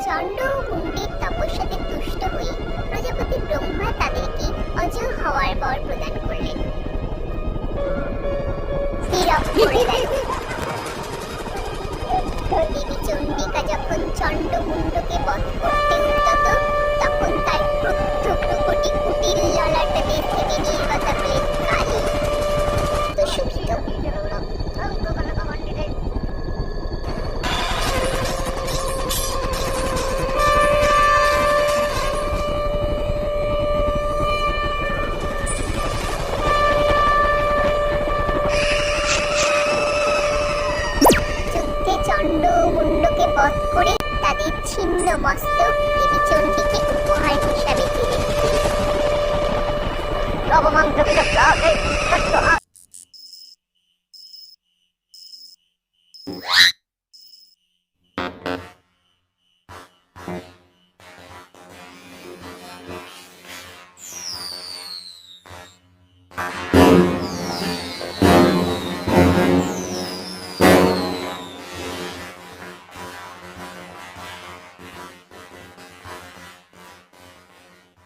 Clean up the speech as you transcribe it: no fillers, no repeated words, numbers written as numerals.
চণ্ড ও কুণ্ডির তপস্যাতে তুষ্ট হয়ে প্রজাপতি ব্রহ্মা তাদেরকে অজ হওয়ার বর প্রদান করলেন। স্থিরপ করে দেন। দেবী চণ্ডিকা যখন চণ্ড কুণ্ডকে বধ করতে উদ্যত, তখন তার ক্রুদ্ধ ভ্রুকুটি কুটির ললাটে থেকে নির্গত হলেন কালী। তো শোভিত চণ্ড মুণ্ডকে বধ করে তাদের ছিন্ন মস্তক দেবী চণ্ডীকে উপহার হিসাবে দিলেন।